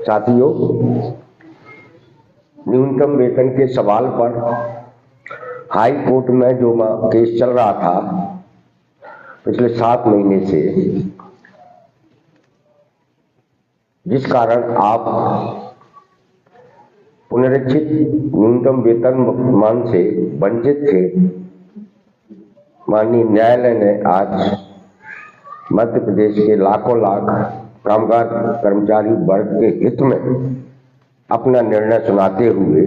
साथियों, न्यूनतम वेतन के सवाल पर हाई कोर्ट में जो केस चल रहा था पिछले 7 महीने से, जिस कारण आप पुनरीक्षित न्यूनतम वेतन मान से वंचित थे, माननीय न्यायालय ने आज मध्य प्रदेश के लाखों लाख कामगार कर्मचारी वर्ग के हित में अपना निर्णय सुनाते हुए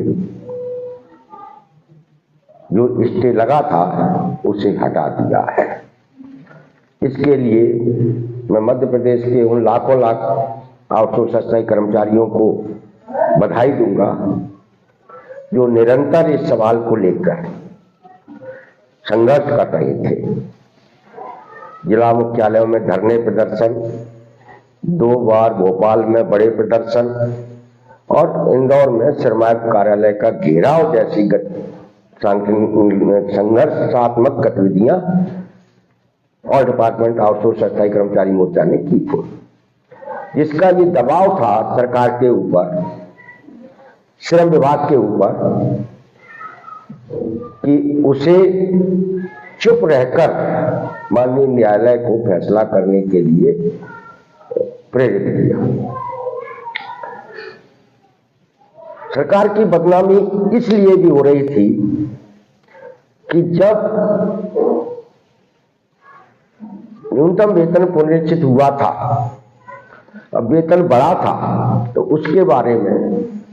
जो स्टे लगा था उसे हटा दिया है। इसके लिए मैं मध्य प्रदेश के उन लाखों लाख आउटसोर्स अस्थायी कर्मचारियों को बधाई दूंगा जो निरंतर इस सवाल को लेकर संघर्ष कर रहे थे। जिला मुख्यालयों में धरने प्रदर्शन, 2 बार भोपाल में बड़े प्रदर्शन और इंदौर में श्रमायुक्त कार्यालय का घेराव जैसी संघर्षात्मक गतिविधियां ऑल डिपार्टमेंट आउटसोर्स अस्थायी कर्मचारी मोर्चा ने की थी, जिसका ये दबाव था सरकार के ऊपर, श्रम विभाग के ऊपर, कि उसे चुप रहकर माननीय न्यायालय को फैसला करने के लिए प्रेरित किया। सरकार की बदनामी इसलिए भी हो रही थी कि जब न्यूनतम वेतन पुनरीक्षित हुआ था, अब वेतन बढ़ा था, तो उसके बारे में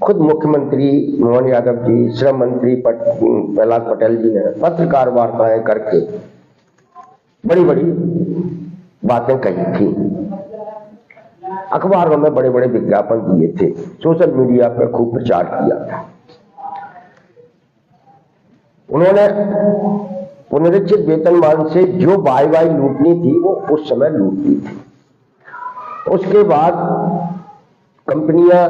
खुद मुख्यमंत्री मोहन यादव जी, श्रम मंत्री प्रहलाद पटेल जी ने पत्रकार वार्ताएं करके बड़ी बड़ी बातें कही थी, अखबारों में बड़े बड़े विज्ञापन दिए थे, सोशल मीडिया पर खूब प्रचार किया था। उन्होंने पुनरीक्षित वेतनमान से जो वाई लूटनी थी वो उस समय लूट ली थी। उसके बाद कंपनियां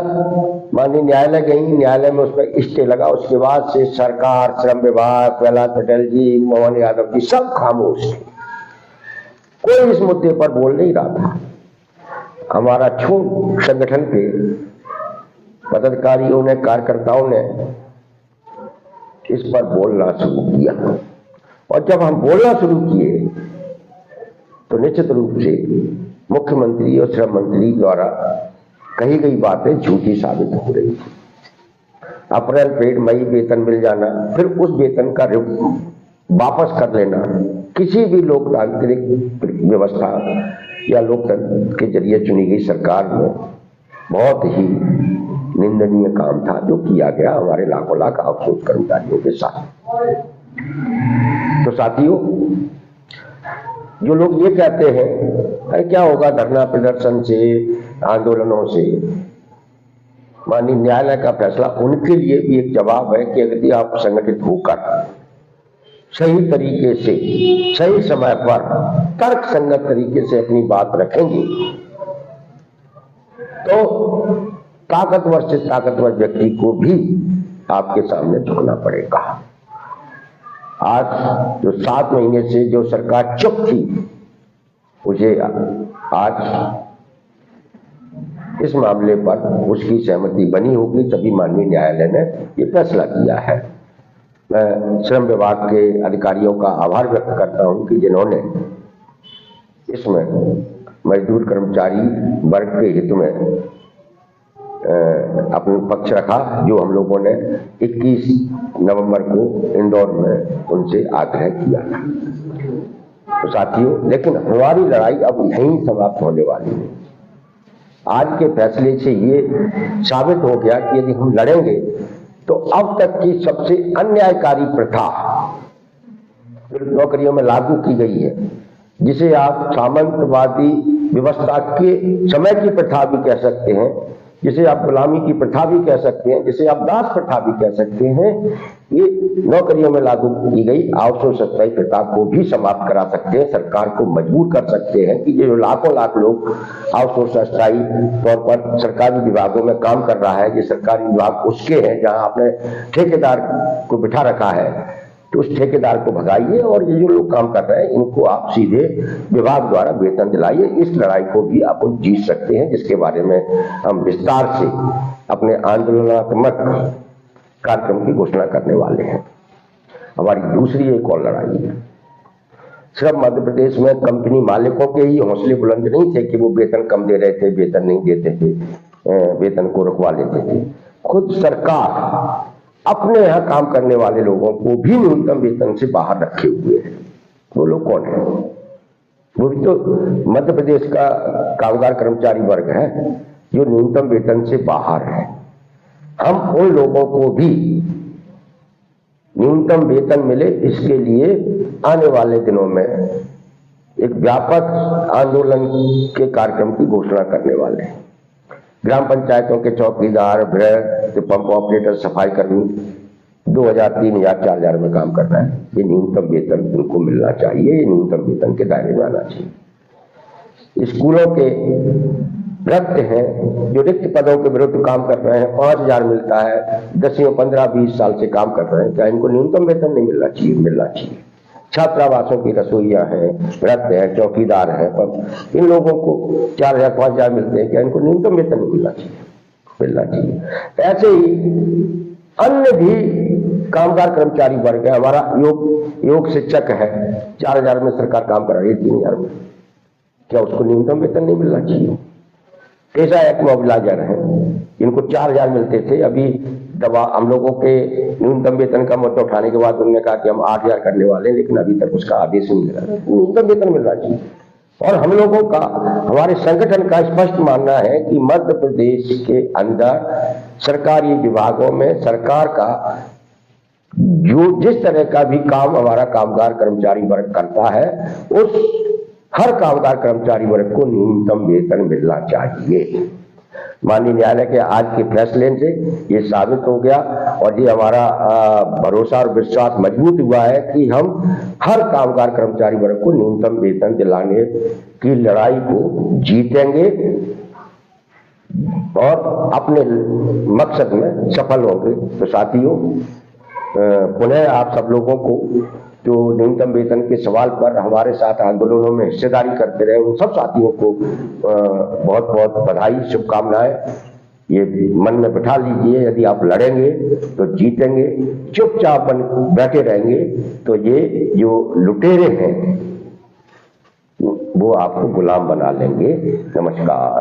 माननीय न्यायालय गई, न्यायालय में उस पर स्टे लगा। उसके बाद से सरकार, श्रम विभाग, प्रहलाद पटेल जी, मोहन यादव जी सब खामोश थे, कोई इस मुद्दे पर बोल नहीं रहा था। हमारा छोट संगठन के पदाधिकारियों ने, कार्यकर्ताओं ने इस पर बोलना शुरू किया, और जब हम बोलना शुरू किए तो निश्चित रूप से मुख्यमंत्री और श्रम मंत्री द्वारा कही गई बातें झूठी साबित हो रही थी। अप्रैल पेड मई वेतन मिल जाना, फिर उस वेतन का वापस कर लेना किसी भी लोकतांत्रिक व्यवस्था या लोकतंत्र के जरिए चुनी गई सरकार में बहुत ही निंदनीय काम था जो किया गया हमारे लाखों लाख आउटसोर्स कर्मचारियों के साथ। तो साथियों, जो लोग ये कहते हैं अरे क्या होगा धरना प्रदर्शन से, आंदोलनों से, माननीय न्यायालय का फैसला उनके लिए भी एक जवाब है कि यदि आप संगठित होकर सही तरीके से, सही समय पर, तर्क संगत तरीके से अपनी बात रखेंगे तो ताकतवर से ताकतवर व्यक्ति को भी आपके सामने झुकना पड़ेगा। आज जो 7 महीने से जो सरकार चुप थी, उसे आज इस मामले पर उसकी सहमति बनी होगी, तभी माननीय न्यायालय ने ये फैसला किया है। मैं श्रम विभाग के अधिकारियों का आभार व्यक्त करता हूं कि जिन्होंने इसमें मजदूर कर्मचारी वर्ग के हित में अपना पक्ष रखा, जो हम लोगों ने 21 नवंबर को इंदौर में उनसे आग्रह किया था। तो साथियों, लेकिन हमारी लड़ाई अब यहीं समाप्त होने वाली है। आज के फैसले से ये साबित हो गया कि यदि हम लड़ेंगे तो अब तक की सबसे अन्यायकारी प्रथा जो नौकरियों में लागू की गई है, जिसे आप सामंतवादी व्यवस्था के समय की प्रथा भी कह सकते हैं, जिसे आप गुलामी की प्रथा भी कह सकते हैं, जिसे आप दास प्रथा भी कह सकते हैं, ये नौकरियों में लागू की गई आउटसोर्स अस्थायी प्रथा को भी समाप्त करा सकते हैं। सरकार को मजबूर कर सकते हैं कि ये जो लाखों लाख लोग आउटसोर्स अस्थायी तौर पर सरकारी विभागों में काम कर रहा है, ये सरकारी विभाग उसके हैं जहां आपने ठेकेदार को बिठा रखा है, तो उस ठेकेदार को भगाइए और ये जो लोग काम कर रहे हैं इनको आप सीधे विभाग द्वारा वेतन दिलाइए। इस लड़ाई को भी आप जीत सकते हैं, जिसके बारे में हम विस्तार से अपने आंदोलनात्मक कार्यक्रम की घोषणा करने वाले हैं। हमारी दूसरी एक और लड़ाई है। सिर्फ मध्य प्रदेश में कंपनी मालिकों के ही हौसले बुलंद नहीं थे कि वो वेतन कम दे रहे थे, वेतन नहीं देते थे, वेतन को रुकवा लेते थे। खुद सरकार अपने यहाँ काम करने वाले लोगों को भी न्यूनतम वेतन से बाहर रखे हुए है। वो लोग कौन है? वो भी तो मध्य प्रदेश का कामगार कर्मचारी वर्ग है जो न्यूनतम वेतन से बाहर है। हम उन लोगों को भी न्यूनतम वेतन मिले, इसके लिए आने वाले दिनों में एक व्यापक आंदोलन के कार्यक्रम की घोषणा करने वाले हैं। ग्राम पंचायतों के चौकीदार, भ्रष्ट, पंप ऑपरेटर, सफाई कर्मी 2000, 3000, 4000 में काम कर रहा है। ये न्यूनतम वेतन उनको मिलना चाहिए, ये न्यूनतम वेतन के दायरे में आना चाहिए। स्कूलों के रक्त हैं जो रिक्त पदों के विरुद्ध काम कर रहे हैं, 5000 मिलता है, 10, 15, 20 साल से काम कर रहे हैं, क्या इनको न्यूनतम वेतन नहीं मिलना चाहिए? मिलना चाहिए। छात्रावासों की रसोइयां हैं, व्रत है, चौकीदार है, इन लोगों को 4000, 5000 मिलते हैं, क्या इनको न्यूनतम वेतन नहीं मिलना चाहिए? मिलना चाहिए। ऐसे ही अन्य भी कामगार कर्मचारी वर्ग है। हमारा योग शिक्षक है, 4000 में सरकार काम करा रही है, 3000 में, क्या उसको न्यूनतम वेतन नहीं मिलना चाहिए? ऐसा एक मोबिलाइजर है, इनको 4000 मिलते थे, अभी दबा हम लोगों के न्यूनतम वेतन का मुद्दा उठाने के बाद उन्होंने कहा कि हम 8000 करने वाले हैं, लेकिन अभी तक उसका आदेश नहीं मिला। न्यूनतम वेतन मिलना चाहिए। और हम लोगों का, हमारे संगठन का स्पष्ट मानना है कि मध्य प्रदेश के अंदर सरकारी विभागों में सरकार का जो जिस तरह का भी काम हमारा कामगार कर्मचारी वर्ग करता है, उस हर कामगार कर्मचारी वर्ग को न्यूनतम वेतन मिलना चाहिए। माननीय न्यायालय के आज के फैसले से ये साबित हो गया और ये हमारा भरोसा और विश्वास मजबूत हुआ है कि हम हर कामगार कर्मचारी वर्ग को न्यूनतम वेतन दिलाने की लड़ाई को जीतेंगे और अपने मकसद में सफल होंगे। तो साथियों, पुनः आप सब लोगों को जो न्यूनतम वेतन के सवाल पर हमारे साथ आंदोलनों में हिस्सेदारी करते रहे, उन सब साथियों को बहुत बहुत बधाई, शुभकामनाएं। ये मन में बिठा लीजिए, यदि आप लड़ेंगे तो जीतेंगे, चुपचाप बैठे रहेंगे तो ये जो लुटेरे हैं वो आपको गुलाम बना लेंगे। नमस्कार।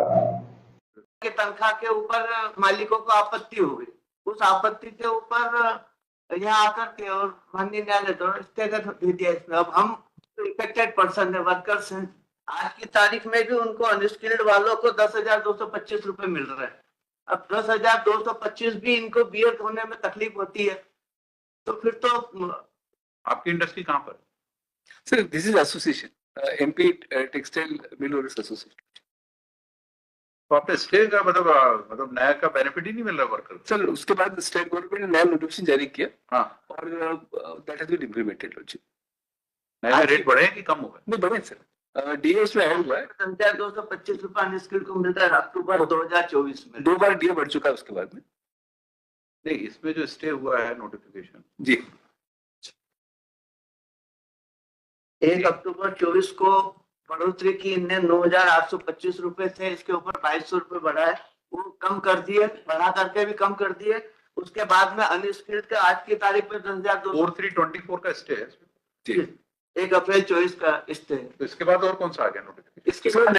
के तनख्वाह के ऊपर मालिकों को आपत्ति हो गई, उस आपत्ति के ऊपर यहाँ आकर के और माननीय न्यायालय द्वारा स्थगन दे दिया इसमें। अब हम इफेक्टेड पर्सन है, वर्कर्स हैं, आज की तारीख में भी उनको अनस्किल्ड वालों को 10,225 रुपए मिल रहे हैं। अब 10,225 भी इनको बीएड होने में तकलीफ होती है, तो फिर तो आपकी इंडस्ट्री कहाँ पर? Sir, this is association, MP textile mill owners association. तो आपने स्टेट का मतलब नया का बेनिफिट ही नहीं मिल रहा वर्कर? सर, उसके बाद स्टेट गवर्नमेंट ने नया नोटिफिकेशन जारी किया। हाँ, और दैट हैज बीन इम्प्लीमेंटेड। नया रेट बढ़े कि कम हुआ? नहीं, बढ़े सर। डीएस में ऐड हुआ है। 10,225 रुपए अनस्किल्ड को मिलता है अक्टूबर 2024 में। 2 बार डीए बढ़ चुका है उसके बाद में। नहीं, इसमें जो स्टे हुआ है नोटिफिकेशन जी, 1 अक्टूबर 24 को बढ़ोतरी की इनने 9,825 रुपए थे, इसके ऊपर 2200 रुपए बढ़ा है, वो कम कर दिए, बढ़ा करके भी कम कर दिए। उसके बाद में अनस्किल्ड का आज की तारीख में 4324 का स्टे है। 1 अप्रैल 24 का स्टे है। तो इसके बाद और कौन सा आ गया नोटिफिकेशन? इसके बाद